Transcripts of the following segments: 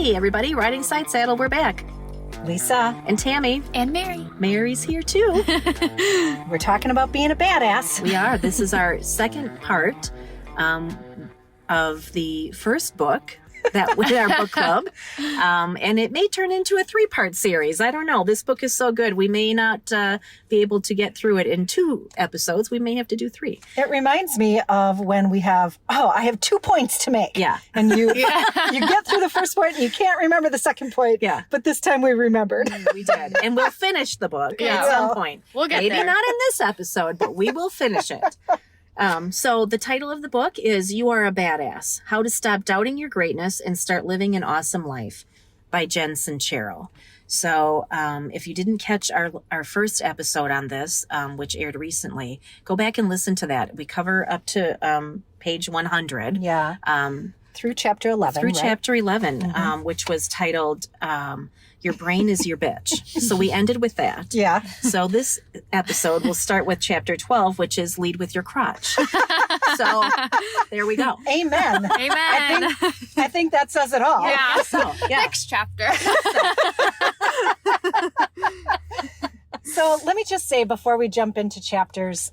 Hey, everybody, Riding Sidesaddle, we're back. Lisa. And Tammy. And Mary. Mary's here, too. We're talking about being a badass. We are. This is our second part of the first book that with our book club. And it may turn into a 3-part series. I don't know. This book is so good. We may not be able to get through it in 2 episodes. We may have to do 3. It reminds me of when we have, I have 2 points to make. Yeah. And you get through the first point and you can't remember the second point. Yeah. But this time we remembered. We did. And we'll finish the book Yeah. at some point. We'll get Maybe there. not in this episode, but we will finish it. So the title of the book is You Are a Badass, How to Stop Doubting Your Greatness and Start Living an Awesome Life by Jen Sincero. So if you didn't catch our first episode on this, which aired recently, go back and listen to that. We cover up to page 100. Yeah. Through chapter 11. Through right? chapter 11, which was titled Your Brain is Your Bitch. So we ended with that. Yeah. So this episode will start with chapter 12, which is Lead with Your Crotch. So there we go. Amen. Amen. I think that says it all. Yeah. So, yeah. Next chapter. So let me just say before we jump into chapters,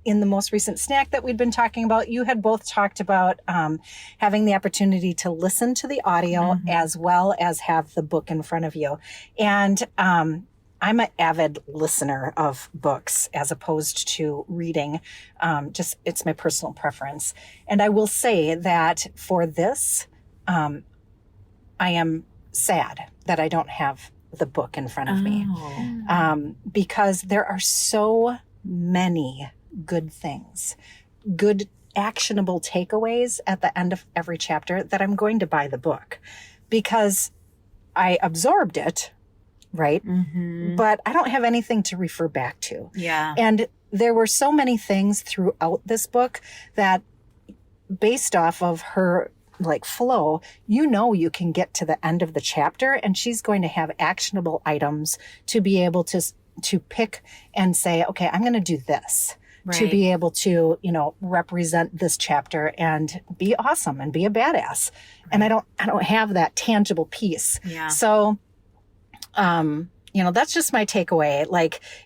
in the most recent snack that we'd been talking about, you had both talked about having the opportunity to listen to the audio as well as have the book in front of you. And I'm an avid listener of books as opposed to reading. It's my personal preference. And I will say that for this, I am sad that I don't have the book in front of me. Because there are so many good things, good actionable takeaways at the end of every chapter that I'm going to buy the book because I absorbed it, right? But I don't have anything to refer back to. Yeah. And there were so many things throughout this book that based off of her flow, you can get to the end of the chapter and she's going to have actionable items to be able to pick and say, okay, I'm going to do this. Right. To be able to, represent this chapter and be awesome and be a badass. Right. And I don't have that tangible piece. Yeah. So, that's just my takeaway.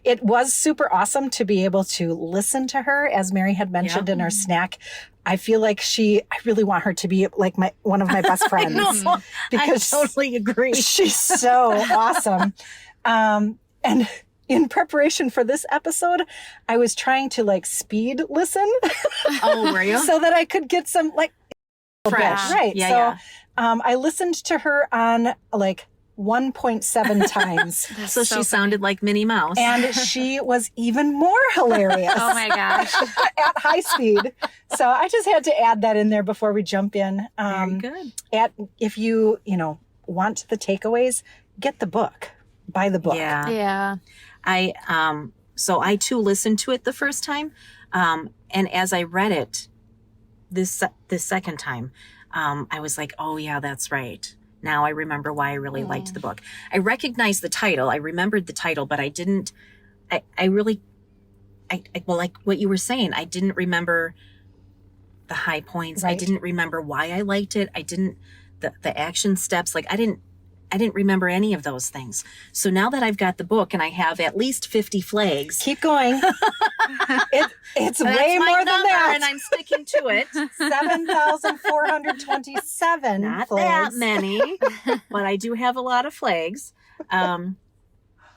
It was super awesome to be able to listen to her, as Mary had mentioned in our snack. I feel like I really want her to be like one of my best friends. Because I totally agree. She's so awesome. And in preparation for this episode, I was trying to speed listen. Oh, were you? So that I could get some fresh. Right. Yeah, I listened to her on 1.7 times. So she sounded like Minnie Mouse. And she was even more hilarious. Oh my gosh. At high speed. So I just had to add that in there before we jump in. Very good. If you, want the takeaways, get the book. Buy the book. Yeah. Yeah. So I too listened to it the first time. And as I read it this second time, I was like, oh yeah, that's right. Now I remember why I really liked the book. I recognized the title. I remembered the title, but I didn't, like what you were saying, I didn't remember the high points. Right. I didn't remember why I liked it. I didn't, the action steps, I didn't remember any of those things. So now that I've got the book and I have at least 50 flags. Keep going. It's way more than that. And I'm sticking to it. 7,427 Not flags. that many, but I do have a lot of flags. But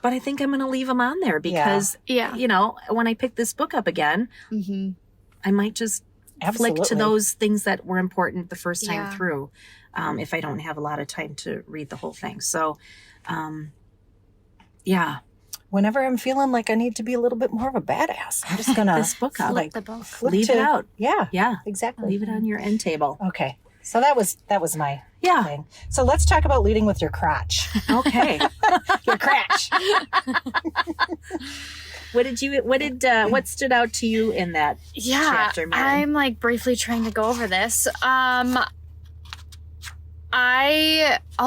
I think I'm going to leave them on there because, when I pick this book up again, I might just flick to those things that were important the first time through. If I don't have a lot of time to read the whole thing. So, Whenever I'm feeling like I need to be a little bit more of a badass, I'm just going to this book up. Flip the book. Leave it out. Yeah. Yeah. Exactly. Leave it on your end table. Okay. So that was my Yeah. thing. So let's talk about leading with your crotch. Okay. Your crotch. What stood out to you in that chapter, Mary? I'm briefly trying to go over this. I'll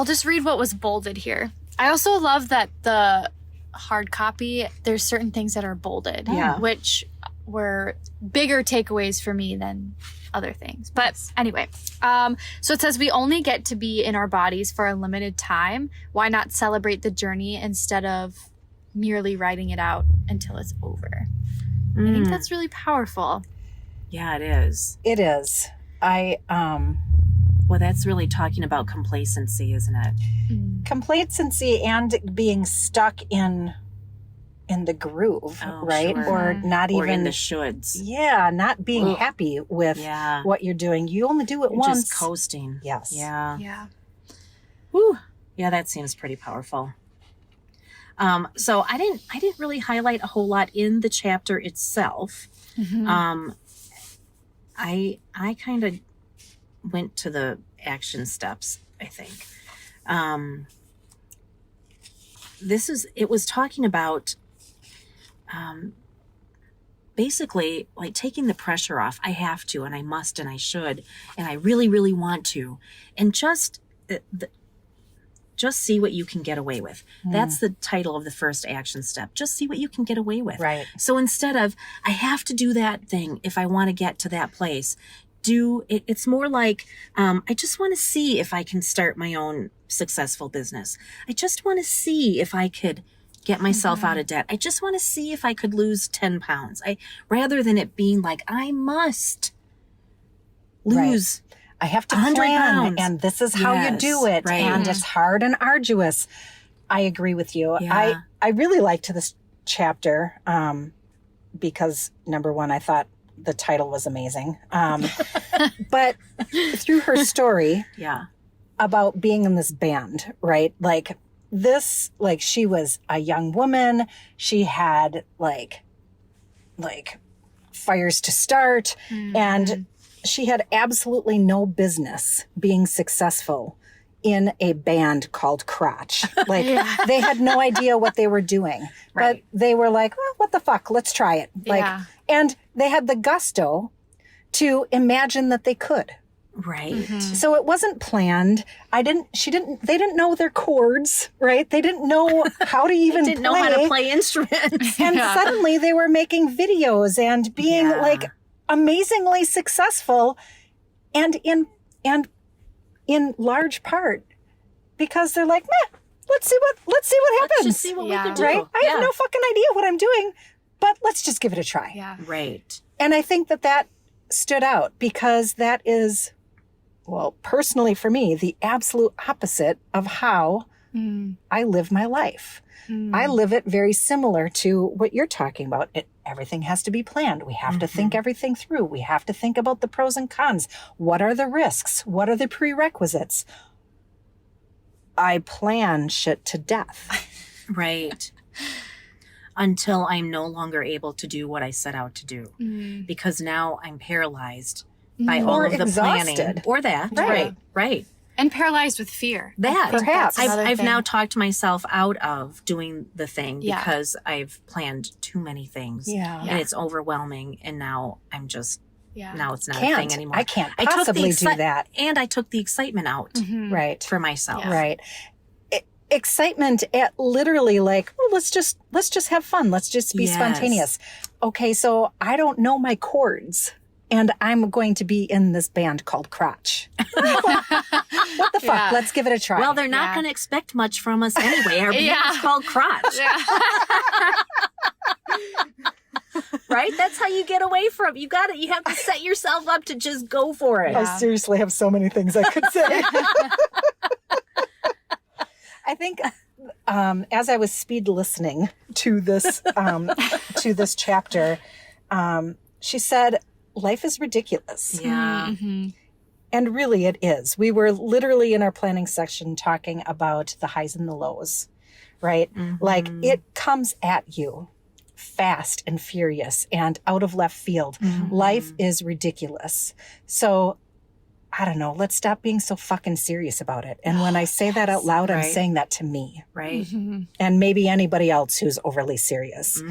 just read what was bolded here. I also love that the hard copy, there's certain things that are bolded, Yeah. which were bigger takeaways for me than other things. But anyway, so it says we only get to be in our bodies for a limited time. Why not celebrate the journey instead of merely writing it out until it's over? I think that's really powerful. Yeah, it is. It is. Well, that's really talking about complacency, isn't it? Complacency and being stuck in the groove, right? Sure. Or not even Or in the shoulds. Yeah, not being happy with what you're doing. You only do it You're once. just coasting. Yes. Yeah. Yeah. Whew. Yeah, that seems pretty powerful. So I didn't really highlight a whole lot in the chapter itself. I kind of went to the action steps, I think. It was talking about basically like taking the pressure off. I have to, and I must, and I should, and I really, really want to, and just see what you can get away with. That's the title of the first action step. Just see what you can get away with. Right. So instead of, I have to do that thing if I want to get to that place, it's more like, I just want to see if I can start my own successful business. I just want to see if I could get myself out of debt. I just want to see if I could lose 10 pounds. Rather than it being like, I must lose I have to 100 plan, pounds. and this is how you do it, right. and it's hard and arduous. I agree with you. Yeah. I really liked this chapter because, number one, I thought the title was amazing. But through her story about being in this band, right? Like she was a young woman. She had like fires to start, and she had absolutely no business being successful in a band called Crotch. Like they had no idea what they were doing, but they were like, well, what the fuck? Let's try it. And they had the gusto to imagine that they could. Right. So it wasn't planned. They didn't know their chords, right? They didn't know how to even Didn't know how to play instruments. And suddenly they were making videos and being like amazingly successful, and in large part because they're like, meh, let's see what happens. Let's just see what we can do. Right? I have no fucking idea what I'm doing, but let's just give it a try. Yeah. Right. And I think that stood out because that is, well, personally for me, the absolute opposite of how I live my life. I live it very similar to what you're talking about. Everything has to be planned. We have to think everything through. We have to think about the pros and cons. What are the risks? What are the prerequisites? I plan shit to death. Right. Until I'm no longer able to do what I set out to do. Because now I'm paralyzed by all of the planning. Or that. Right. And paralyzed with fear. Perhaps. I've now talked myself out of doing the thing because I've planned too many things. And it's overwhelming. And now I'm just, now it's not a thing anymore. I can't possibly do that. And I took the excitement out for myself. Right. Excitement at literally like, well, let's just have fun. Let's just be spontaneous. Okay, so I don't know my chords. And I'm going to be in this band called Crotch. What the fuck? Let's give it a try. Well, they're not going to expect much from us anyway. Our band is called Crotch. Right? That's how you get away from it. You have to set yourself up to just go for it. I seriously have so many things I could say. I think as I was speed listening to this chapter, she said, life is ridiculous. Yeah. And really it is. We were literally in our planning section talking about the highs and the lows, right? Like it comes at you fast and furious and out of left field. Life is ridiculous. So I don't know, let's stop being so fucking serious about it. And when I say that out loud, I'm saying that to me. Right. And maybe anybody else who's overly serious.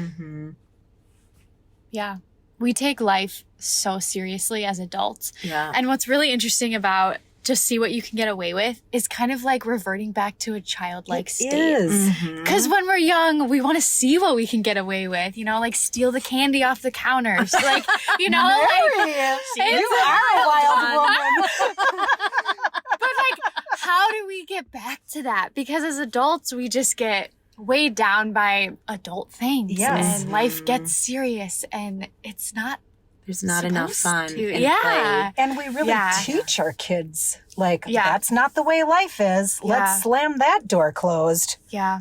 Yeah. We take life so seriously as adults. Yeah. And what's really interesting about just see what you can get away with is kind of like reverting back to a childlike state. Is. Because when we're young, we want to see what we can get away with, you know, like steal the candy off the counters. Like, you know, Mary, you are a wild woman. but like, how do we get back to that? Because as adults, we just get weighed down by adult things. Yes. And life gets serious and it's not. There's not enough fun. To. And Yeah. play. And we really teach our kids, like, Yeah. that's not the way life is. Yeah. Let's slam that door closed. Yeah.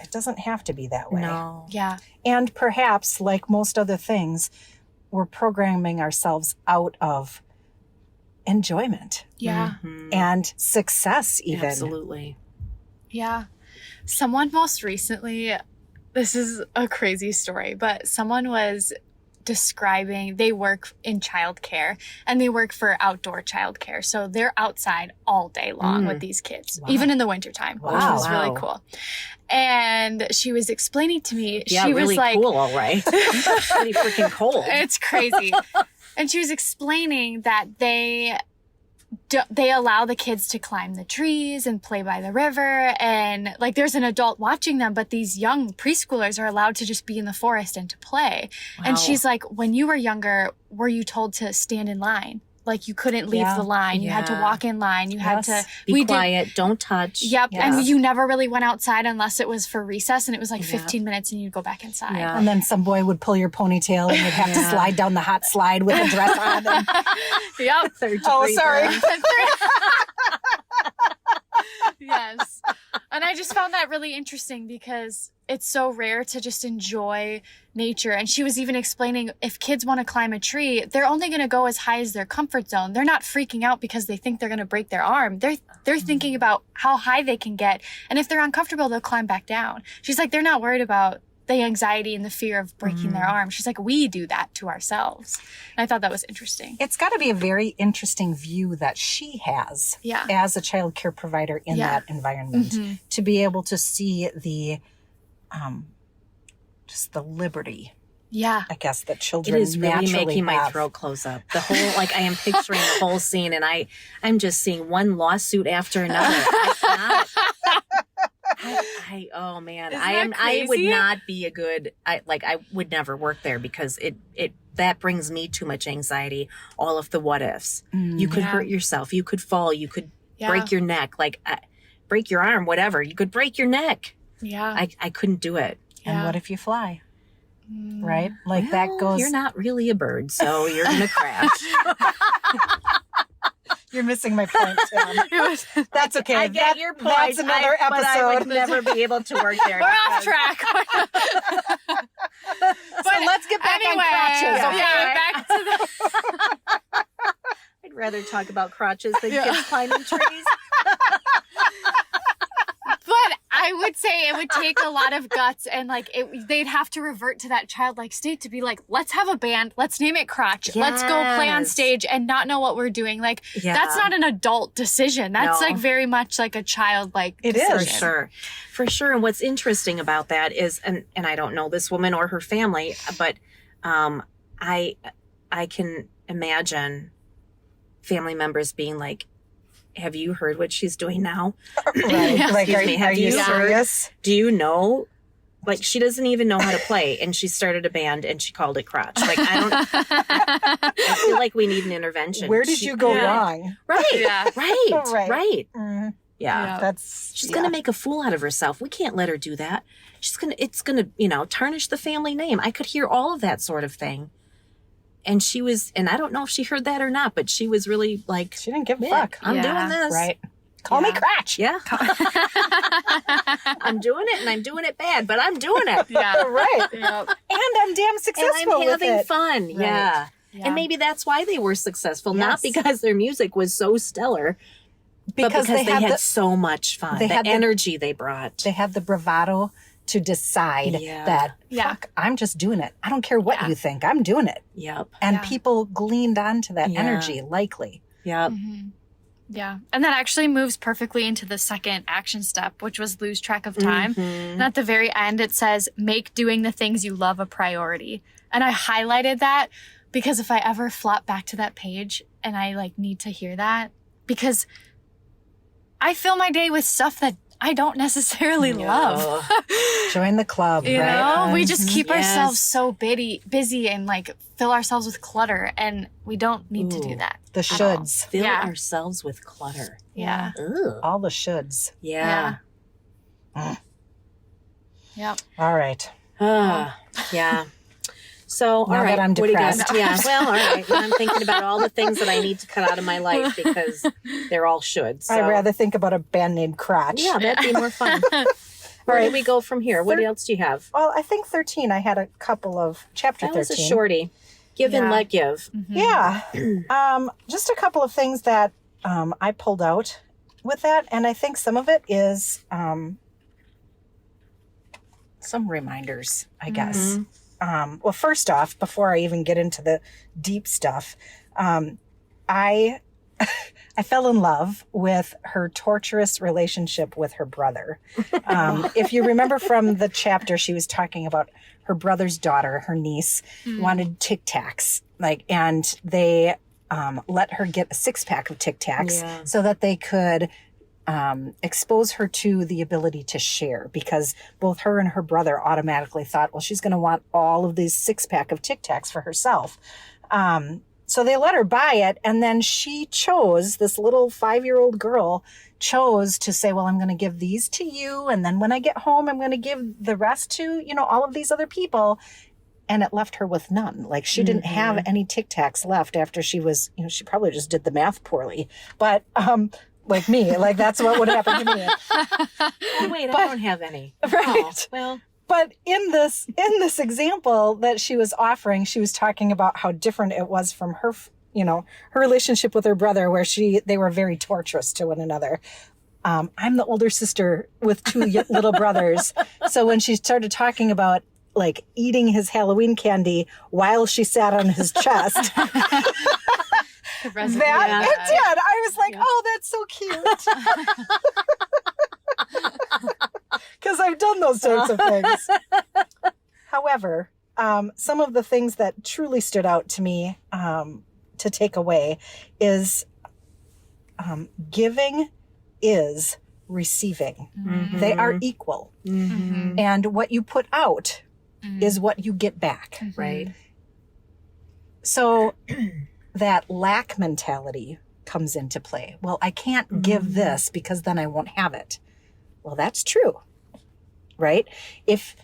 It doesn't have to be that way. No. Yeah. And perhaps, like most other things, we're programming ourselves out of enjoyment Yeah. Mhm. and success, even. Absolutely. Yeah. Someone most recently, this is a crazy story, but someone was describing, they work in childcare and they work for outdoor childcare. So they're outside all day long with these kids, Wow. even in the wintertime, which Wow. was really cool. And she was explaining to me, Yeah, she really was like, cool, all right. Pretty freaking cold. it's crazy. And she was explaining that they allow the kids to climb the trees and play by the river, and like there's an adult watching them, but these young preschoolers are allowed to just be in the forest and to play. And Wow. she's like, when you were younger, were you told to stand in line? Like you couldn't leave Yeah. the line. You had to Yeah. walk in line. You had Yes. to Be quiet. Don't touch. Yep. Yeah. And you never really went outside unless it was for recess, and it was like Yeah. 15 minutes and you'd go back inside. Yeah. And then some boy would pull your ponytail and you'd have to Yeah. slide down the hot slide with a dress on. And, Yep. oh, sorry. Yes. And I just found that really interesting because it's so rare to just enjoy nature. And she was even explaining if kids want to climb a tree, they're only going to go as high as their comfort zone. They're not freaking out because they think they're going to break their arm. They're thinking about how high they can get. And if they're uncomfortable, they'll climb back down. She's like, they're not worried about the anxiety and the fear of breaking their arm. She's like, we do that to ourselves. And I thought that was interesting. it's got to be a very interesting view that she has Yeah. as a child care provider in Yeah. that environment Mhm. to be able to see the just the liberty, Yeah. I guess, that It children is really naturally making my have. throat close up. The whole, like, I am picturing the whole scene, and I'm just seeing one lawsuit after another. Oh man, Isn't that I would crazy? not be a good. I would never work there because it that brings me too much anxiety. All of the what ifs. You could Yeah. hurt yourself. You could fall. You could Yeah. break your neck. Break your arm. Whatever. You could break your neck. Yeah. I couldn't do it. And Yeah. what if you fly? Mm. Right? Like that Well, goes. You're not really a bird, so you're gonna crash. You're missing my point, Tim. It was, That's okay. I get your point. That's another But I would episode. never be able to work there. we're off because- track. So let's get back Anyway, on crotches. Okay? yeah, back to the. I'd rather talk about crotches than Yeah. kids climbing trees. But I would say it would take a lot of guts, and like they'd have to revert to that childlike state to be like, let's have a band, let's name it Crotch, let's go play on Yes. stage and not know what we're doing. Like Yeah. that's not an adult decision. That's No. like very much like a childlike It is. decision. For sure. And what's interesting about that is, and I don't know this woman or her family, but I can imagine family members being like, have you heard what she's doing now? Right. Yeah. Like, Excuse me, are have you you serious? Do you know? Like, she doesn't even know how to play, and she started a band and she called it Crotch. Like, I feel like we need an intervention. Where did you go Yeah. wrong? Right. Yeah. Right. Mm, Yeah. Yeah. that's She's going to make a fool out of herself. We can't let her do that. It's going to, tarnish the family name. I could hear all of that sort of thing. And and I don't know if she heard that or not, but she was really like, She didn't give a "Yeah, fuck. I'm Yeah. doing this. Right. Call me Yeah. Crotch. Yeah. I'm doing it, and I'm doing it bad, but I'm doing it. Yeah. Right. Yep. And I'm damn And successful I'm with having it. fun. Right. Yeah. Yeah. And maybe that's why they were successful, not Yes. because their music was so stellar, but because they had so much fun. they The had the- energy they brought. They had the bravado to decide Yeah. that, Yeah. fuck, I'm just doing it. I don't care what Yeah. you think. I'm doing it. Yep. And Yeah. people gleaned onto that Yeah. energy, likely. Yep. Mhm. Yeah. And that actually moves perfectly into the second action step, which was lose track of time. Mhm. And at the very end, it says, make doing the things you love a priority. And I highlighted that because if I ever flop back to that page and I like need to hear that, because I fill my day with stuff that I don't necessarily love. Join the club, You right? know, we just keep Yes. ourselves so busy and like fill ourselves with clutter, and we don't need to do that. The at all. shoulds. Fill Yeah. ourselves with clutter. Yeah. Ugh. All the shoulds. Yeah. Yep. All right. Yeah. So, all Now right. that I'm what do you guys? depressed. Yeah. Well, all right. Now I'm thinking about all the things that I need to cut out of my life because they're all should. So. I'd rather think about a band named Crotch. Yeah, that'd be more fun. Where right. do we go from here? What else do you have? Well, I think 13, I had a couple of chapter That 13. was a shorty. Give and Yeah. let give. Yeah. Just a couple of things that I pulled out with that. And I think some of it is some reminders, I guess. Well, first off, before I even get into the deep stuff, I fell in love with her torturous relationship with her brother. If you remember from the chapter, she was talking about her brother's daughter, her niece, wanted Tic Tacs, and they let her get a 6-pack of Tic Tacs so that they could expose her to the ability to share, because both her and her brother automatically thought, well, she's going to want all of these 6-pack of Tic Tacs for herself. So they let her buy it. And then she chose, this little 5-year-old girl chose to say, well, I'm going to give these to you. And then when I get home, I'm going to give the rest to, all of these other people. And it left her with none. Like she didn't have any Tic Tacs left after she was, she probably just did the math poorly. But, like me, that's what would happen to me. Oh, wait, I don't have any. Right. Oh, well, But in this example that she was offering, she was talking about how different it was from her, her relationship with her brother, where they were very torturous to one another. I'm the older sister with 2 little brothers. So when she started talking about eating his Halloween candy while she sat on his chest, it did. I was like, oh, that's so cute. Because I've done those types of things. However, some of the things that truly stood out to me to take away is giving is receiving. They are equal. And what you put out is what you get back. right. So that lack mentality comes into play. Well, I can't give this because then I won't have it. Well, that's true, right? If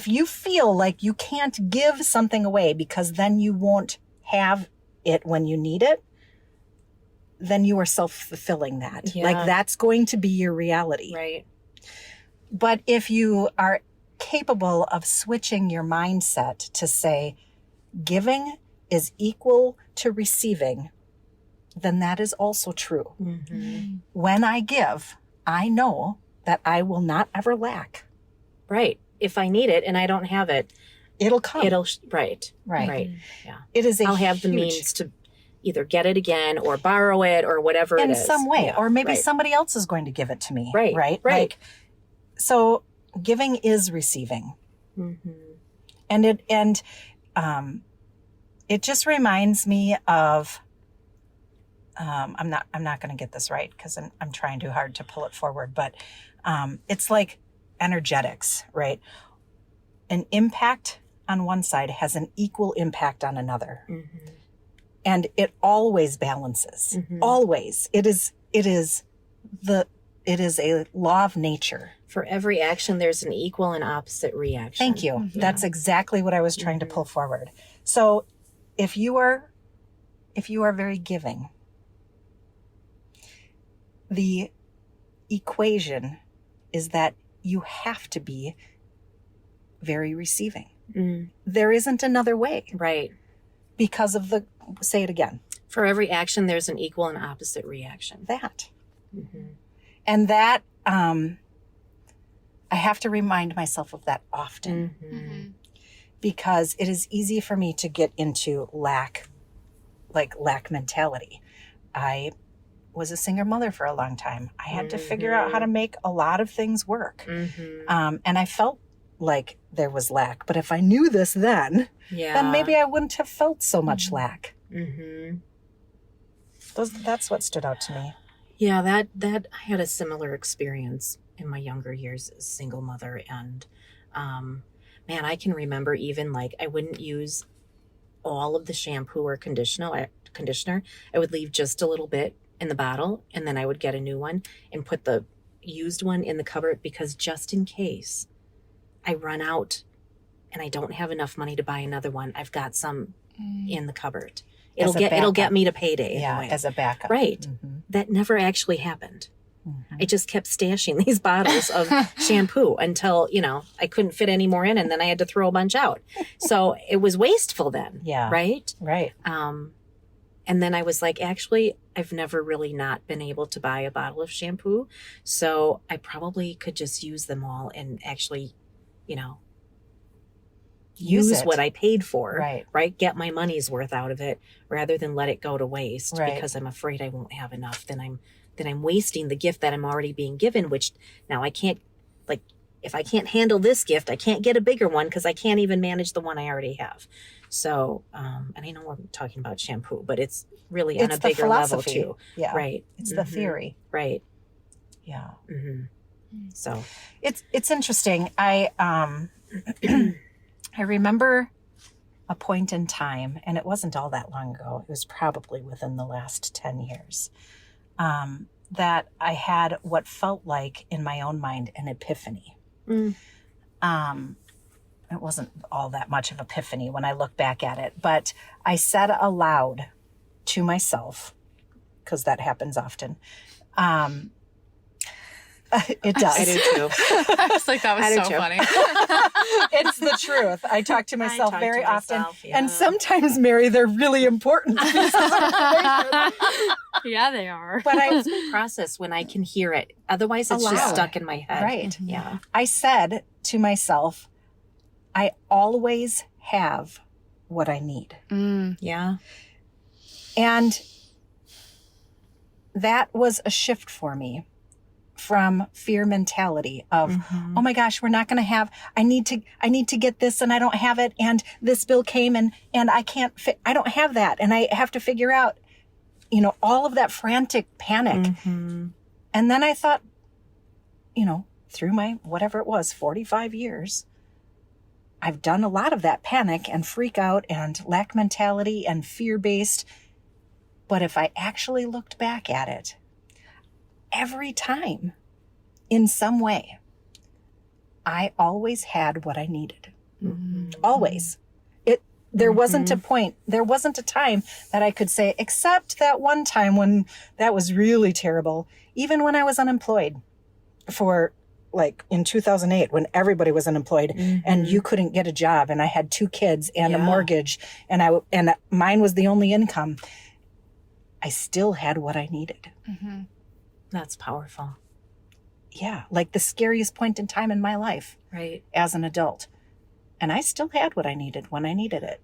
you feel like you can't give something away because then you won't have it when you need it, then you are self-fulfilling that. Yeah. That's going to be your reality. Right. But if you are capable of switching your mindset to say, giving is equal to receiving, then that is also true. When I give, I know that I will not ever lack. Right. If I need it and I don't have it, It'll come. right. Right. Right. Yeah. It is I'll have the means to either get it again or borrow it or whatever it in is. some way, Yeah, or maybe right. somebody else is going to give it to me. Right, Right. right. So giving is receiving. And it just reminds me of, I'm not going to get this right because I'm trying too hard to pull it forward, but it's like energetics, right? An impact on one side has an equal impact on another. And it always balances. Always. It is a law of nature. For every action, there's an equal and opposite reaction. Thank you. That's exactly what I was trying to pull forward. So if you are very giving, the equation is that you have to be very receiving. There isn't another way Right. because of say it again, For every action, there's an equal and opposite reaction. that. And that, I have to remind myself of that often because it is easy for me to get into lack mentality. I was a single mother for a long time. I had to figure out how to make a lot of things work. And I felt like there was lack, but if I knew this then Yeah. maybe I wouldn't have felt so much lack. That's what stood out to me. Yeah, that I had a similar experience in my younger years as a single mother. And man, I can remember even like I wouldn't use all of the shampoo or conditioner. I would leave just a little bit in the bottle, and then I would get a new one and put the used one in the cupboard, because just in case I run out and I don't have enough money to buy another one, I've got some in the cupboard. It'll get me to payday anyway. As a backup. Right. Mm-hmm. That never actually happened. Mm-hmm. I just kept stashing these bottles of shampoo until, I couldn't fit any more in, and then I had to throw a bunch out. So it was wasteful then. Yeah. Right? Right. And then I was like, actually, I've never really not been able to buy a bottle of shampoo. So I probably could just use them all and actually, use what I paid for. Right. Get my money's worth out of it rather than let it go to waste, because I'm afraid I won't have enough. Then I'm wasting the gift that I'm already being given, which now I can't, like, if I can't handle this gift, I can't get a bigger one because I can't even manage the one I already have. So, and I know we're talking about shampoo, but it's really on a bigger level too. Yeah. Right. It's the theory. Right. Yeah. Mm-hmm. So it's interesting. I remember a point in time, and it wasn't all that long ago. It was probably within the last 10 years, that I had what felt like in my own mind an epiphany. It wasn't all that much of epiphany when I look back at it, but I said aloud to myself, because that happens often. It does. I do too. I was like, that was so funny. It's the truth. I talk to myself talk very to often. myself, yeah. And sometimes, Mary, they're really important pieces of information. Yeah, they are. But It's a process when I can hear it. Otherwise, it's just Aloud. stuck in my head. Right. Yeah. I said to myself, I always have what I need. Yeah. And that was a shift for me from fear mentality of, oh my gosh, we're not going to have, I need to get this and I don't have it. And this bill came and I can't I don't have that. And I have to figure out, all of that frantic panic. And then I thought, through my, whatever it was, 45 years, I've done a lot of that panic and freak out and lack mentality and fear-based. But if I actually looked back at it, every time, in some way, I always had what I needed. Always. There wasn't a point, there wasn't a time that I could say, except that one time when that was really terrible, even when I was unemployed for, like, in 2008, when everybody was unemployed and you couldn't get a job, and I had 2 kids and a mortgage, and mine was the only income. I still had what I needed. That's powerful. Yeah. Like the scariest point in time in my life. Right. As an adult. And I still had what I needed when I needed it.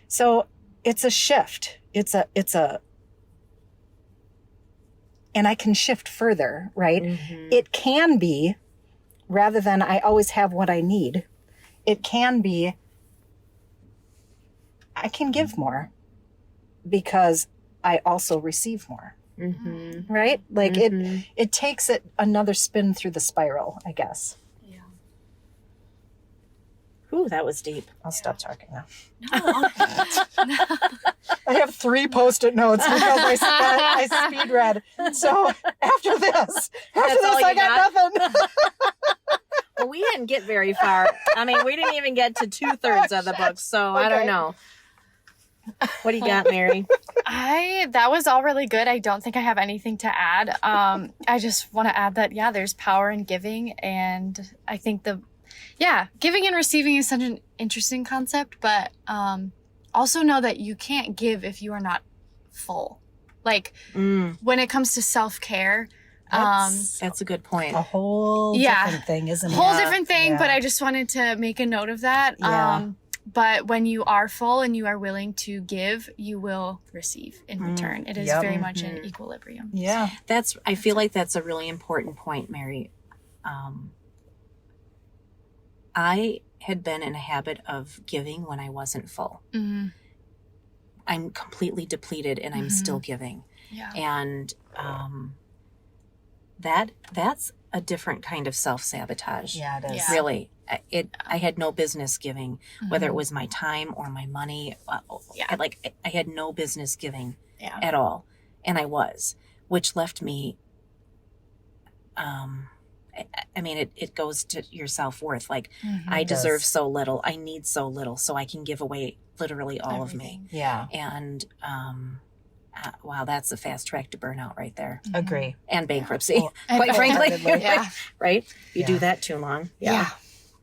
So it's a shift. And I can shift further, right? It can be, rather than I always have what I need, it can be, I can give more because I also receive more. Right? Like it takes it another spin through the spiral, I guess. Yeah. Ooh, that was deep. I'll stop talking now. No. I have 3 Post-it notes because I speed read. So after this, all I you got nothing. Well, we didn't get very far. I mean, we didn't even get to 2/3 of the book, so I don't know. What do you got, Mary? That was all really good. I don't think I have anything to add. I just want to add that, there's power in giving. And I think giving and receiving is such an interesting concept, but also know that you can't give if you are not full. Like when it comes to self-care, That's a good point. A whole different thing, isn't it? Whole different thing, but I just wanted to make a note of that. Yeah. But when you are full and you are willing to give, you will receive in return. It is very much in equilibrium. Yeah. I feel like that's a really important point, Mary. I had been in a habit of giving when I wasn't full. I'm completely depleted and I'm still giving. Yeah. And that's a different kind of self-sabotage. Yeah, it is. Yeah. Really. I had no business giving, whether it Mhm. was my time or my money. Yeah. I had no business giving Yeah. at all. And I was, which left me, I mean, it goes to your self-worth. Like, I It does. deserve so little. I need so little, so I can give away literally all of me. Everything. Yeah, And, wow, that's a fast track to burnout right there. agree. And bankruptcy, Oh, quite frankly. wholeheartedly. Yeah. Right? You Yeah. do that too long. Yeah.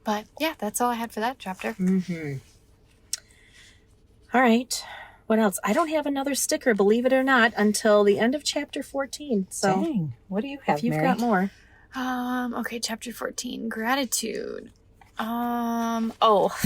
But yeah, that's all I had for that chapter. Mm-hmm. All right. What else? I don't have another sticker, believe it or not, until the end of chapter 14. So Dang, what do you have, if you've Mary? got more. Okay, chapter 14, gratitude. Oh,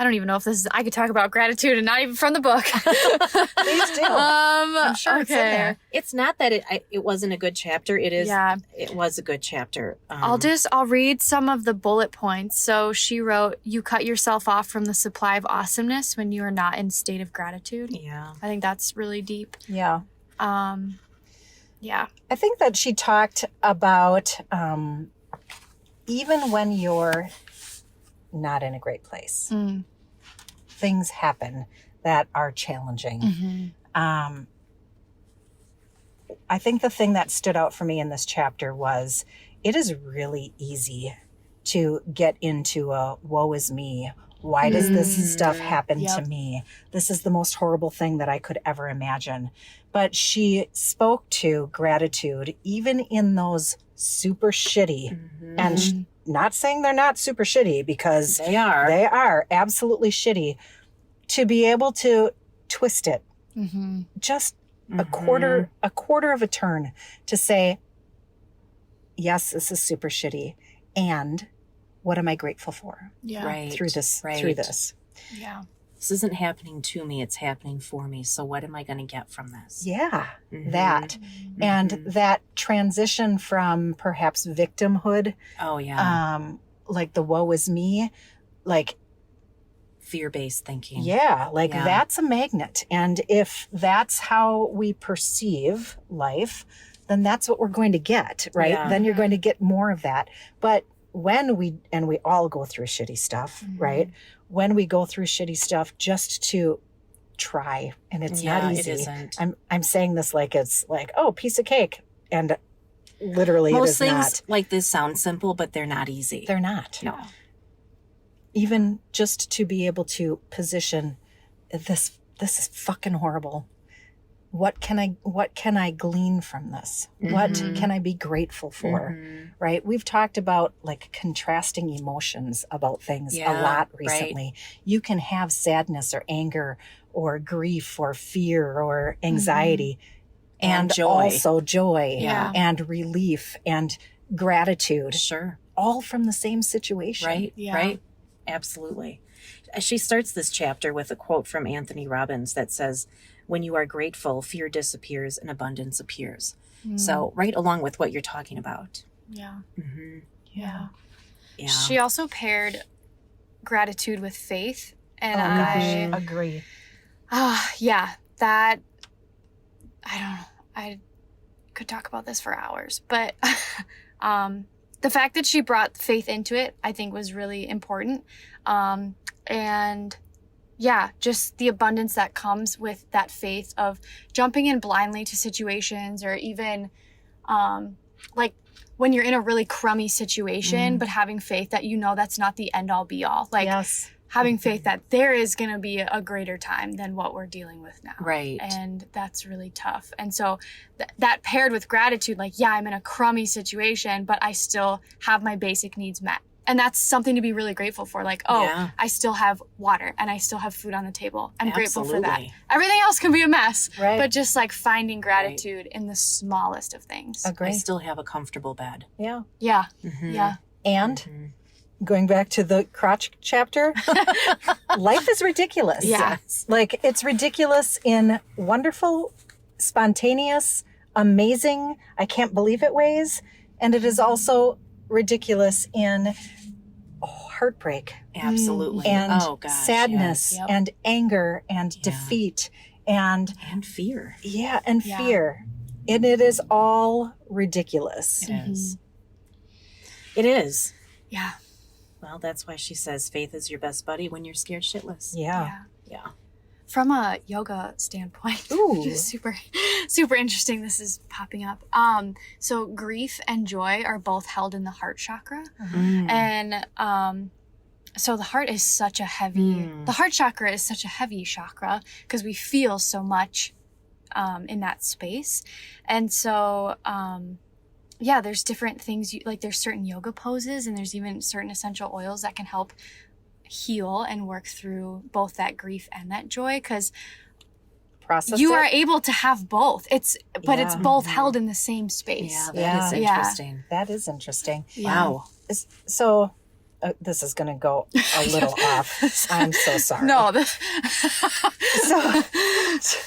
I don't even know if this is, I could talk about gratitude and not even from the book. Please do. I'm sure it's in there. It's not that it wasn't a good chapter. It is. Yeah. It was a good chapter. I'll read some of the bullet points. So she wrote, you cut yourself off from the supply of awesomeness when you are not in state of gratitude. Yeah. I think that's really deep. Yeah. Yeah. I think that she talked about even when you're not in a great place, Mm. things happen that are challenging. Mm-hmm. I think the thing that stood out for me in this chapter was it is really easy to get into a woe is me. Why does this stuff happen to me? This is the most horrible thing that I could ever imagine. But she spoke to gratitude even in those super shitty, and not saying they're not super shitty, because They are. they are absolutely shitty, to be able to twist it Mm-hmm. just a quarter of a turn to say, yes, this is super shitty, and what am I grateful for Yeah. Right. through this? Right. Through this, Yeah. This isn't happening to me. It's happening for me. So what am I going to get from this? yeah, Mhm. that and Mhm. that transition from perhaps victimhood, Oh, yeah. like the woe is me, like Fear-based thinking. yeah, like Yeah. that's a magnet, and if that's how we perceive life, then that's what we're going to get, right? Yeah. Then you're going to get more of that. But when we all go through shitty stuff, right? When we go through shitty stuff just to try, and it's Yeah, not it easy. isn't. I'm saying this like it's like, oh, piece of cake, and literally it Most is things not. like this sound simple, but they're not easy. They're not. No. Even just to be able to position this is fucking horrible. What can I glean from this? What can I be grateful for? Mhm. Right? We've talked about like contrasting emotions about things a Yeah, lot right. recently. You can have sadness or anger or grief or fear or anxiety And joy. also joy Yeah. and relief and gratitude, Sure. all from the same situation. Right. Yeah. Right. Absolutely. She starts this chapter with a quote from Anthony Robbins that says, when you are grateful, fear disappears and abundance appears. So right along with what you're talking about. Yeah. Mm-hmm. Yeah. Yeah. She also paired gratitude with faith. And I agree. yeah, that, I don't know. I could talk about this for hours, but the fact that she brought faith into it, I think was really important. And yeah, just the abundance that comes with that faith of jumping in blindly to situations, or even like when you're in a really crummy situation, but having faith that that's not the end all be all. Like Yes. having faith that there is going to be a greater time than what we're dealing with now. Right. And that's really tough. And so that paired with gratitude, like, yeah, I'm in a crummy situation, but I still have my basic needs met. And that's something to be really grateful for. Like, oh, Yeah. I still have water and I still have food on the table. I'm grateful for that. Absolutely. Everything else can be a mess. Right. But just like finding gratitude in the smallest of things. Agree. I still have a comfortable bed. Yeah. Yeah. Mhm. Yeah. And Mhm. going back to the crotch chapter, life is ridiculous. Yeah. Like it's ridiculous in wonderful, spontaneous, amazing, I can't believe it ways. And it is also ridiculous in heartbreak Absolutely. and oh, gosh, sadness Yep. and anger and Yeah. defeat And fear. yeah, and Yeah. fear. And it is all ridiculous. It is. It is. Yeah. Well, that's why she says faith is your best buddy when you're scared shitless. Yeah. Yeah. From a yoga standpoint, Ooh. which is super, super interesting. This is popping up. So grief and joy are both held in the heart chakra. Mm. And so the heart is such a heavy, the heart chakra is such a heavy chakra because we feel so much in that space. And so, yeah, there's different things, like there's certain yoga poses and there's even certain essential oils that can help heal and work through both that grief and that joy because Process you it. are able to have both. It's Yeah. both held in the same space. Yeah, Yeah. that is Yeah. interesting. That is interesting. Wow. So this is going to go a little off. I'm so sorry. No, So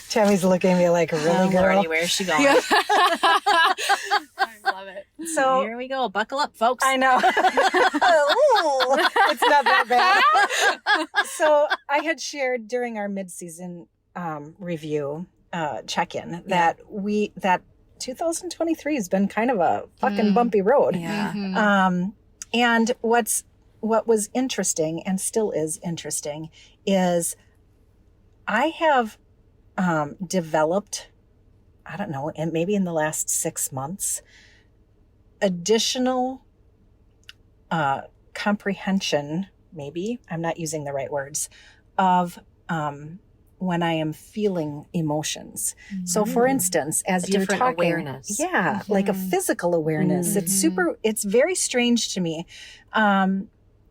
Tammy's looking at me like, really, girl? Lordy, where's she going? I love it. So Here we go. Buckle up, folks. I know. Ooh, it's not that bad. So I had shared during our mid-season review check-in that 2023 has been kind of a fucking bumpy road. Yeah. Mhm. And what was interesting and still is interesting is I have developed, I don't know, and maybe in the last 6 months, additional comprehension, maybe, I'm not using the right words, of when I am feeling emotions. So for instance, as A you're different talking, awareness. yeah, like a physical awareness. It's very strange to me.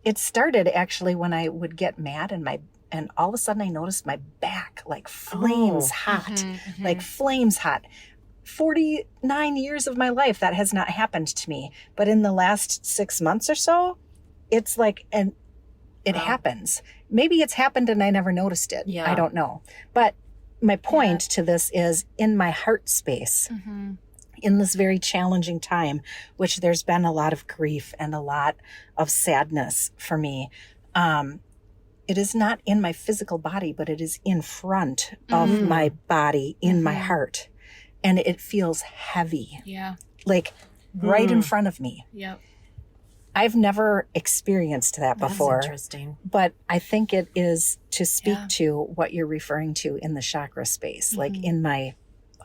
It started actually when I would get mad and all of a sudden I noticed my back like flames hot, like flames hot. 49 years of my life, that has not happened to me. But in the last 6 months or so, it's like, it happens. Maybe it's happened and I never noticed it. Yeah. I don't know. But my point to this is in my heart space, in this very challenging time, which there's been a lot of grief and a lot of sadness for me. It is not in my physical body, but it is in front of my body, in my heart. And it feels heavy, Yeah. like right in front of me. Yep. I've never experienced that That's before, interesting. but I think it is to speak Yeah. to what you're referring to in the chakra space, like in my,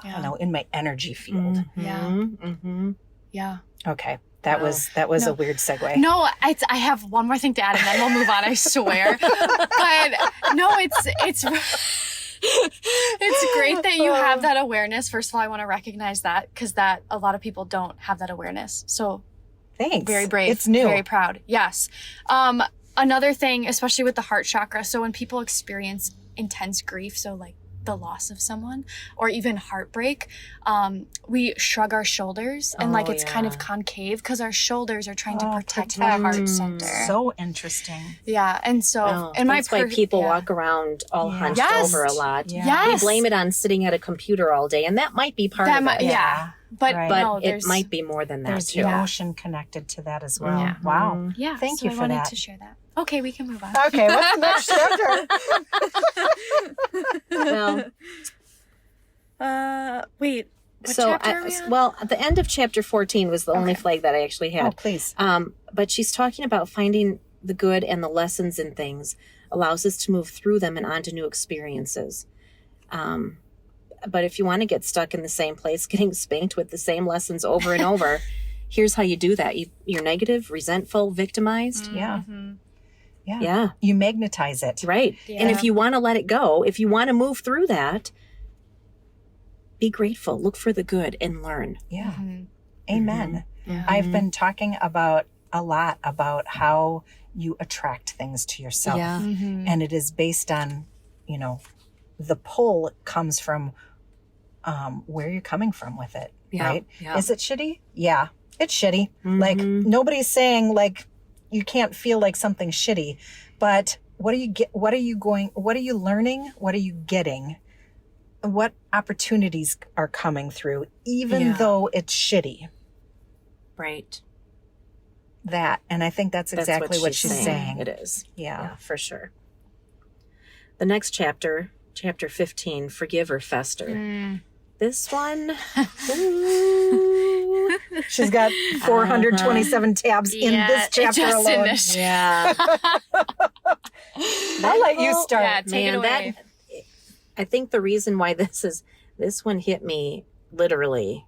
I don't know, in my energy field. Yeah. Mm-hmm. Yeah. Okay. That was a weird segue. No, I have one more thing to add and then we'll move on, I swear. But no, it's it's great that you have that awareness. First of all, I want to recognize that because that a lot of people don't have that awareness. So Thanks. very brave. It's new. Very proud. Yes. Another thing, especially with the heart chakra. So when people experience intense grief, so like the loss of someone or even heartbreak, we shrug our shoulders and like it's kind of concave because our shoulders are trying to protect the heart center. So interesting. Yeah. And so in that's why people yeah. walk around all hunched Yes. over a lot. Yeah. Yes. We blame it on sitting at a computer all day, and that might be part That of might, it. yeah. But Right. But no, it there's might be more than that There's too. emotion connected to that as well. Yeah. Wow. Yeah. Thank so you I for wanted that. to share that. Okay, we can move on. Okay, what's the next chapter? Well, Wait. What so chapter are we on? well, at the end of chapter 14 was the only flag that I actually Oh, had. please. But she's talking about finding the good and the lessons in things allows us to move through them and on to new experiences. But if you want to get stuck in the same place, getting spanked with the same lessons over and over, here's how you do that. You're negative, resentful, victimized. Yeah. Yeah. Yeah, You magnetize it. right. And if Yeah. you want to let it go, if you want to move through that, be grateful, look for the good and learn. Yeah. Mhm. Amen. Yeah. I've been talking a lot about how you attract things to yourself. Yeah. Mhm. And it is based on, the pull comes from where you're coming from with it. Yeah. Right? Yeah. Is it shitty? Yeah, it's shitty. Like nobody's saying like you can't feel like something's shitty, but what are you learning? What are you getting? What opportunities are coming through, even though it's shitty? Right. And I think that's exactly what she's saying. It is. Yeah. Yeah, for sure. The next chapter, chapter 15, Forgive or Fester. Mm. This one, ooh. She's got 427 tabs in this chapter just in alone. this. Yeah. I'll let you start. Yeah, take it away. I think the reason why this one hit me literally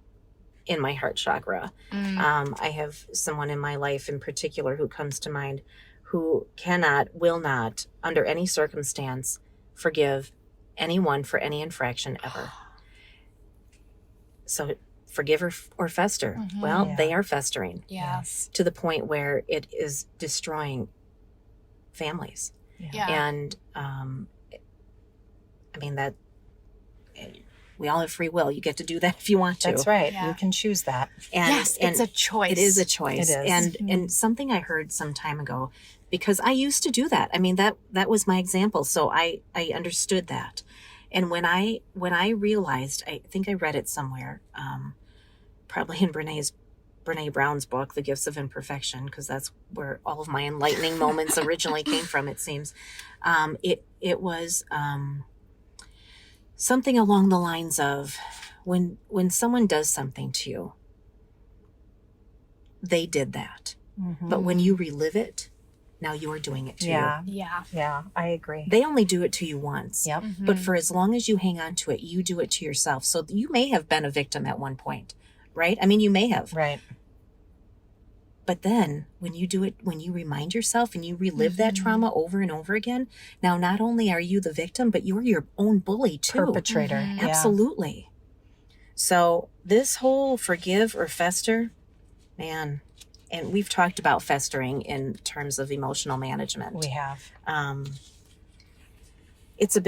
in my heart chakra. I have someone in my life in particular who comes to mind who will not, under any circumstance, forgive anyone for any infraction ever. So forgive or fester. Well, Yeah. they are festering. Yes. To the point where it is destroying families. Yeah. And I mean, that we all have free will. You get to do that if you want to. That's right. Yeah. You can choose that. And, Yes, it's a choice. It is a choice. It is. And something I heard some time ago, because I used to do that. I mean, that was my example. So I understood that. And when I realized, I think I read it somewhere, probably in Brene Brown's book, The Gifts of Imperfection, because that's where all of my enlightening moments originally came from, it seems. It was something along the lines of, when someone does something to you, they did that. But when you relive it, now you're doing it to you. Yeah. Yeah, I agree. They only do it to you once. Yep. But for as long as you hang on to it, you do it to yourself. So you may have been a victim at one point, right? I mean, you may have. Right. But then when you do it, when you remind yourself and you relive that trauma over and over again, now not only are you the victim, but you're your own bully too. Perpetrator. Yeah. Absolutely. So this whole forgive or fester, man, and we've talked about festering in terms of emotional management. We have. It's a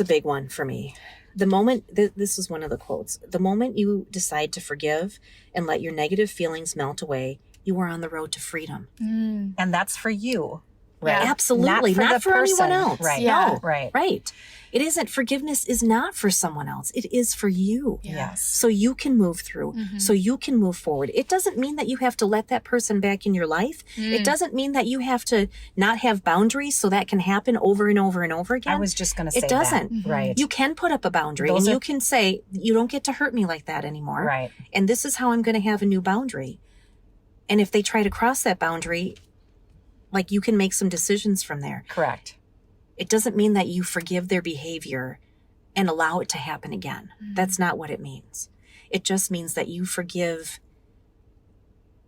big one for me. The moment, this is one of the quotes, the moment you decide to forgive and let your negative feelings melt away, you are on the road to freedom. And that's for you. Yeah. Right. Absolutely. Not the for anyone person. else. Right. Yeah. No. Right. Right. It isn't. Forgiveness is not for someone else. It is for you. Yes. So you can move through, so you can move forward. It doesn't mean that you have to let that person back in your life. It doesn't mean that you have to not have boundaries so that can happen over and over and over again. I was just going to say It doesn't. that. Right. You can put up a boundary Those and are- you can say, you don't get to hurt me like that anymore. Right. And this is how I'm going to have a new boundary. And if they try to cross that boundary, like, you can make some decisions from there. Correct. It doesn't mean that you forgive their behavior and allow it to happen again. That's not what it means. It just means that you forgive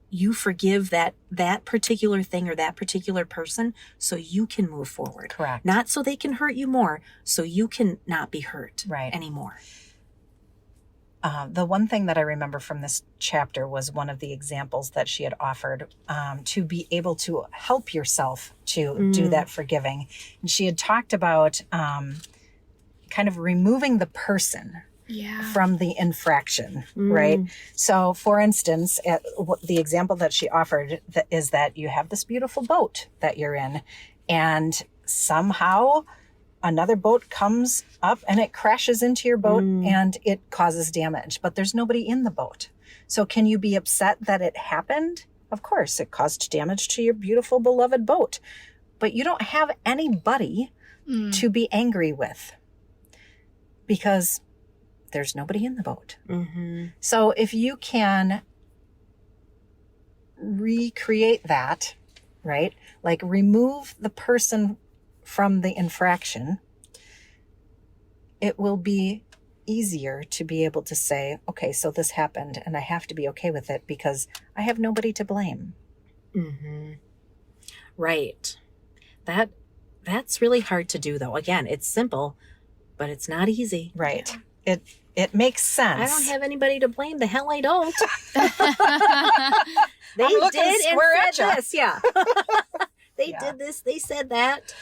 that particular thing or that particular person so you can move forward. Correct. Not so they can hurt you more, so you can not be hurt Right. anymore. The one thing that I remember from this chapter was one of the examples that she had offered to be able to help yourself to do that forgiving. And she had talked about kind of removing the person from the infraction, right? So, for instance, the example that she offered is that you have this beautiful boat that you're in, and somehow another boat comes up and it crashes into your boat and it causes damage, but there's nobody in the boat. So can you be upset that it happened? Of course, it caused damage to your beautiful, beloved boat, but you don't have anybody to be angry with because there's nobody in the boat. So if you can recreate that, right? Like, remove the person from the infraction, it will be easier to be able to say, okay, so this happened and I have to be okay with it because I have nobody to blame. Right. That's really hard to do, though. Again, it's simple, but it's not easy. Right. It makes sense. I don't have anybody to blame. The hell I don't. They I'm looking did square and at said ya. this. Yeah. They Yeah. did this. They said that.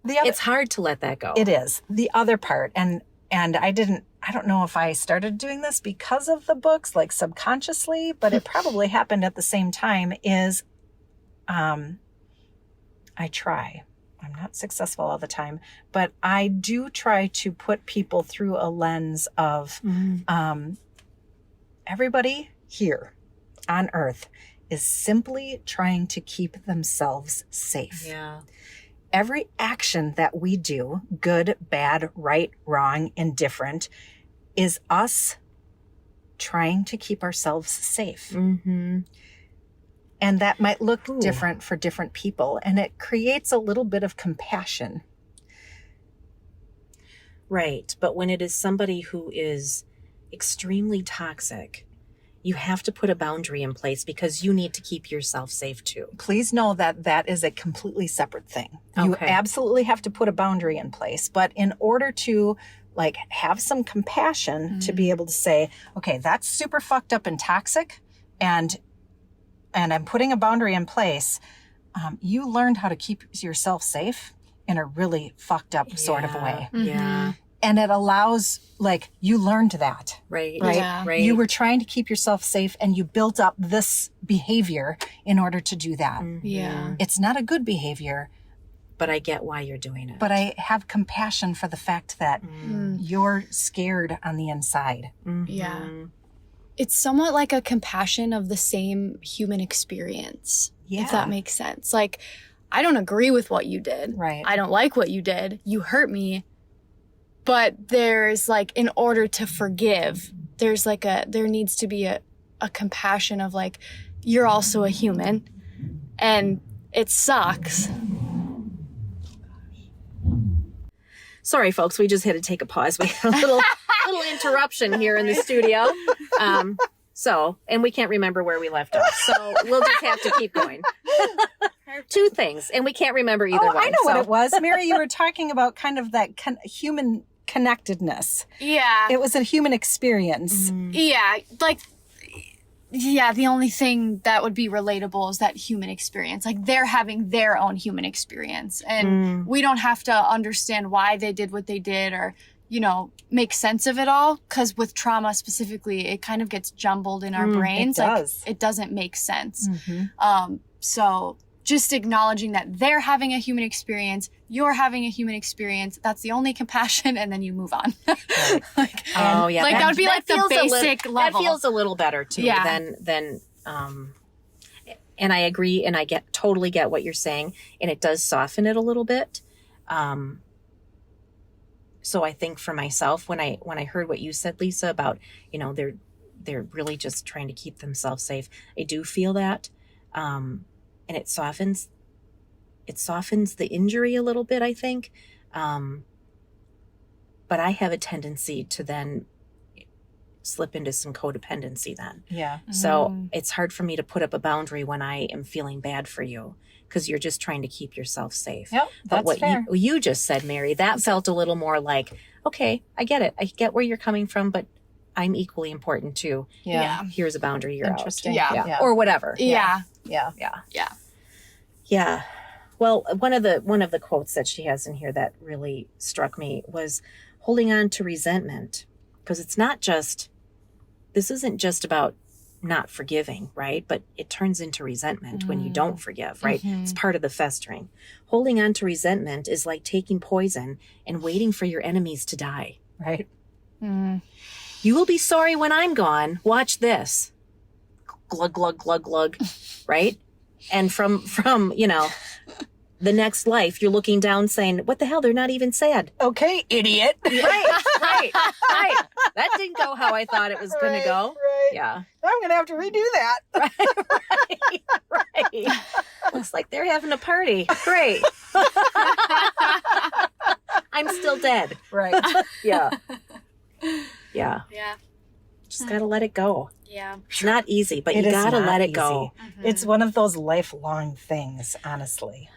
The other, It's hard to let that go. it is. The other part, and I don't know if I started doing this because of the books, like subconsciously, but it probably happened at the same time, is I try. I'm not successful all the time, but I do try to put people through a lens of everybody here on earth is simply trying to keep themselves safe. Yeah. every action that we do, good, bad, right, wrong, indifferent, is us trying to keep ourselves safe. Mm-hmm. And that might look Ooh. different for different people. And it creates a little bit of compassion. Right. But when it is somebody who is extremely toxic, you have to put a boundary in place because you need to keep yourself safe too. Please know that that is a completely separate thing. You Okay. absolutely have to put a boundary in place. But in order to like have some compassion to be able to say, okay, that's super fucked up and toxic, and I'm putting a boundary in place. You learned how to keep yourself safe in a really fucked up sort of way. Yeah. And it allows, like, you learned that. Right. Right? Yeah. Right. You were trying to keep yourself safe and you built up this behavior in order to do that. Mhm. Yeah. It's not a good behavior, But I get why you're doing it. but I have compassion for the fact that Mm. you're scared on the inside. Mhm. Yeah. It's somewhat like a compassion of the same human experience, Yeah. if that makes sense. Like, I don't agree with what you did. Right. I don't like what you did. You hurt me. But there's like, in order to forgive, there needs to be a compassion of like, you're also a human and it sucks. Sorry, folks. We just had to take a pause. We had a little interruption here in the studio. And we can't remember where we left off. So we'll just have to keep going. Two things. And we can't remember either one. I know what it was. Mary, you were talking about kind of that human connectedness. Yeah. It was a human experience. Yeah. Like, yeah, the only thing that would be relatable is that human experience. Like, they're having their own human experience. And we don't have to understand why they did what they did or, you know, make sense of it all. Because with trauma specifically, it kind of gets jumbled in our brains. it does. Like, it doesn't make sense. So just acknowledging that they're having a human experience, you're having a human experience, that's the only compassion, and then you move on. Like, Oh, yeah. like, that would be like the feels a basic That level. feels a little better to me Yeah. than and I agree, and I totally get what you're saying, and it does soften it a little bit. So I think for myself, when I heard what you said, Lisa, about, you know, they're really just trying to keep themselves safe, I do feel that, and it softens the injury a little bit, I think. But I have a tendency to then slip into some codependency then. Yeah. So it's hard for me to put up a boundary when I am feeling bad for you, because you're just trying to keep yourself safe. Yep. But That's what fair. you just said, Mary, that felt a little more like, okay, I get it. I get where you're coming from, but I'm equally important too. Yeah. Here's a boundary, you're Interesting. out. Yeah. Or whatever. Yeah. Yeah. Yeah. Well, one of the quotes that she has in here that really struck me was holding on to resentment, because this isn't just about not forgiving, right? But it turns into resentment when you don't forgive, right? It's part of the festering. Holding on to resentment is like taking poison and waiting for your enemies to die. Right. You will be sorry when I'm gone. Watch this. Glug, glug, glug, glug, right? And from you know, the next life, you're looking down saying, what the hell? They're not even sad. Okay, idiot. Right. That didn't go how I thought it was going to go. Right. Yeah. I'm going to have to redo that. Right. Looks like they're having a party. Great. I'm still dead. Right. Yeah. Yeah. Yeah. Just got to let it go. Yeah. It's not easy, but It you is got to not let it easy. go. It's one of those lifelong things, honestly.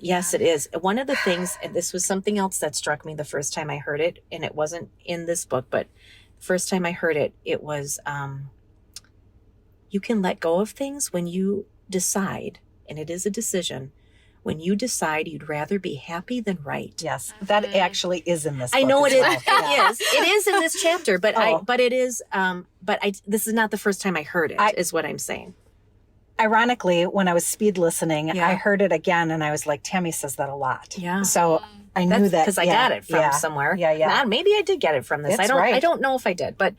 Yes, it is. One of the things, and this was something else that struck me the first time I heard it, and it wasn't in this book, but the first time I heard it, it was, you can let go of things when you decide, and it is a decision, when you decide you'd rather be happy than right. Yes, that actually is in this book. I know it as is. well. Yeah. It is. It is in this chapter, but Oh. it is. This is not the first time I heard it. Is what I'm saying. Ironically, when I was speed listening, Yeah. I heard it again and I was like, Tammy says that a lot. Yeah. So I knew That's that. because I got it from somewhere. Yeah, yeah. Now, maybe I did get it from this. That's I right. don't know if I did, but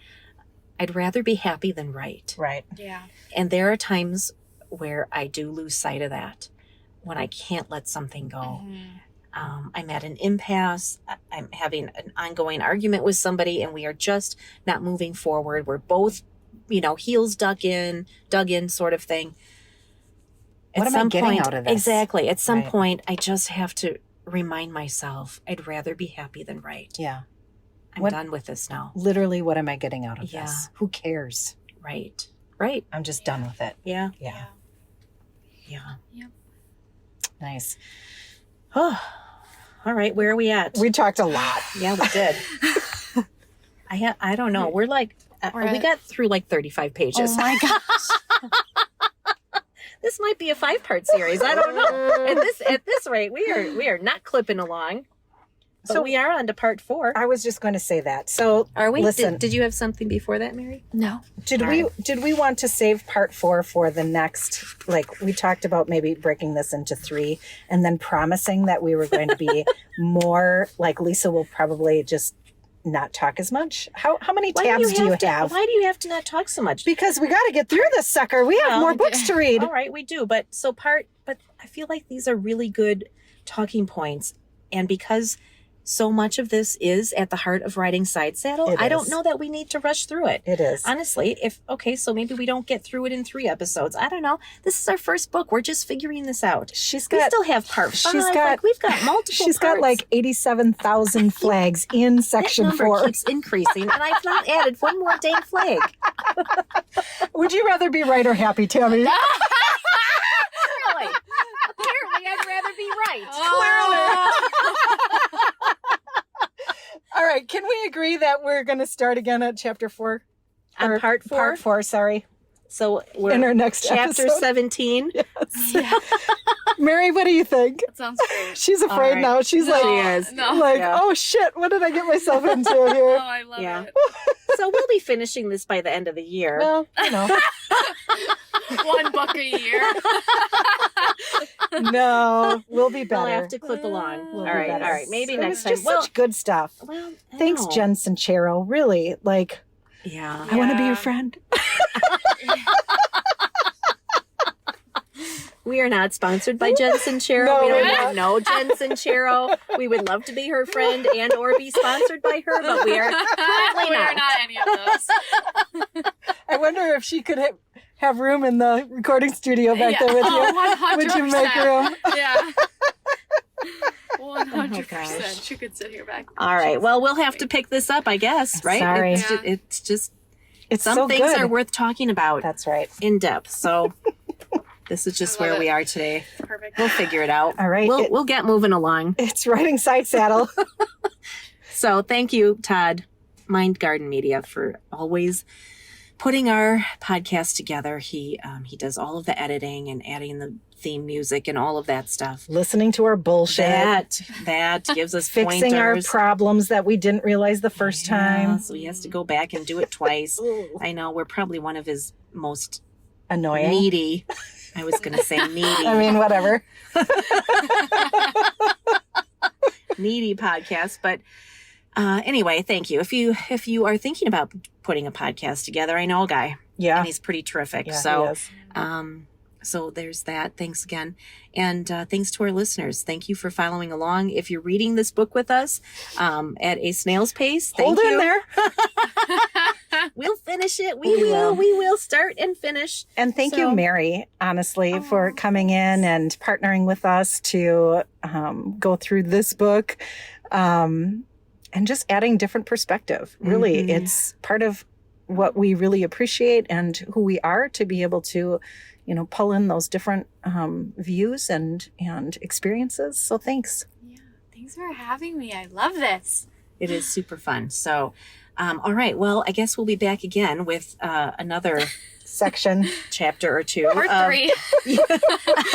I'd rather be happy than right. Right. Yeah. And there are times where I do lose sight of that. when I can't let something go. Mm-hmm. I'm at an impasse. I'm having an ongoing argument with somebody and we are just not moving forward. We're both, heels dug in sort of thing. What am I getting out of this? Exactly. At some Right. point, I just have to remind myself I'd rather be happy than right. Yeah. I'm done with this now. Literally, what am I getting out of Yeah. this? Who cares? Right. I'm just done with it. Yeah. Yeah. Nice. Oh, all right. Where are we at? We talked a lot. Yeah, we did. I don't know. We're like, we got through like 35 pages. Oh my gosh. This might be a 5-part series. I don't know. At this rate, we are not clipping along. So we are on to part 4. I was just going to say that. So Are we? Listen, Did you have something before that, Mary? No. did we want to save part 4 for the next? Like we talked about maybe breaking this into 3, and then promising that we were going to be more like Lisa will probably just not talk as much. How many tabs do you have? Why do you have to not talk so much? Because we got to get through this sucker. We have more books to read. All right, we do. But I feel like these are really good talking points. And because so much of this is at the heart of Riding Sidesaddle, I don't know that we need to rush through it. It is. Honestly, so maybe we don't get through it in 3 episodes. I don't know. This is our first book. We're just figuring this out. We still have part 5. We've got multiple She's got parts. like 87,000 flags in section that number 4. keeps increasing, and I've not added one more dang flag. Would you rather be right or happy, Tammy? Really? Apparently, I'd rather be right. All right. Can we agree that we're going to start again at chapter 4? On part 4? Part 4, sorry. So we're In our next chapter episode. 17. Yeah. Mary, what do you think? That sounds great. She's afraid right. now. She's No, like, She is. No. like, Yeah. oh shit, what did I get myself into Oh, here? I love Yeah. it. So we'll be finishing this by the end of the year. Well, One book a year. no, we'll be better. We'll have to clip along. We'll All be right, better. all right. Maybe It next was time. just such good stuff. well, I Thanks, know. Jen Sincero. Really, like, Yeah. I want to be Yeah. your friend. We are not sponsored by Jen Sincero. No, we we're don't not. even know Jen Sincero. We would love to be her friend and or be sponsored by her, but we are currently We are not. not any of those. I wonder if she could have room in the recording studio back there with you. Oh, 100%. Would you make room? Yeah. Oh, 100%. gosh. She could sit here back. All right. Well, we'll have to pick this up, I guess, right? Sorry. It's just It's some so things good. are worth talking about That's right. in depth. So this is just I love where we it. are today. Perfect. We'll figure it out. All right. We'll get moving along. It's Riding Sidesaddle. So thank you, Todd, Mind Garden Media, for always putting our podcast together. He does all of the editing and adding the theme music and all of that stuff. Listening to our bullshit. That gives us Fixing our pointers. problems that we didn't realize the first Yeah, time. so he has to go back and do it twice. Ooh. I know we're probably one of his most Annoying. needy. I was going to say needy. I mean, whatever. Needy podcast, but anyway, thank you. If you are thinking about putting a podcast together, I know a guy, Yeah. and he's pretty terrific. Yeah, so he is. so there's that. Thanks again. And thanks to our listeners. Thank you for following along. If you're reading this book with us at a snail's pace, thank Hold you. in there. We'll finish it. We We will. will start and finish. And thank you, So- Mary, honestly, for coming in and partnering with us to go through this book and just adding different perspective. Really, Mhm. it's part of what we really appreciate and who we are to be able to, pull in those different views and experiences. So thanks. Yeah. Thanks for having me. I love this. It is super fun. So, all right. Well, I guess we'll be back again with another Section. chapter or two. Part of 3.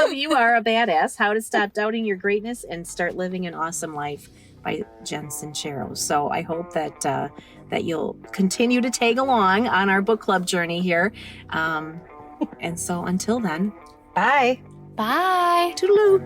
of You Are a Badass, How to Stop Doubting Your Greatness and Start Living an Awesome Life by Jen Sincero. So I hope that that you'll continue to tag along on our book club journey here. And so until then, Bye. Bye. toodaloo.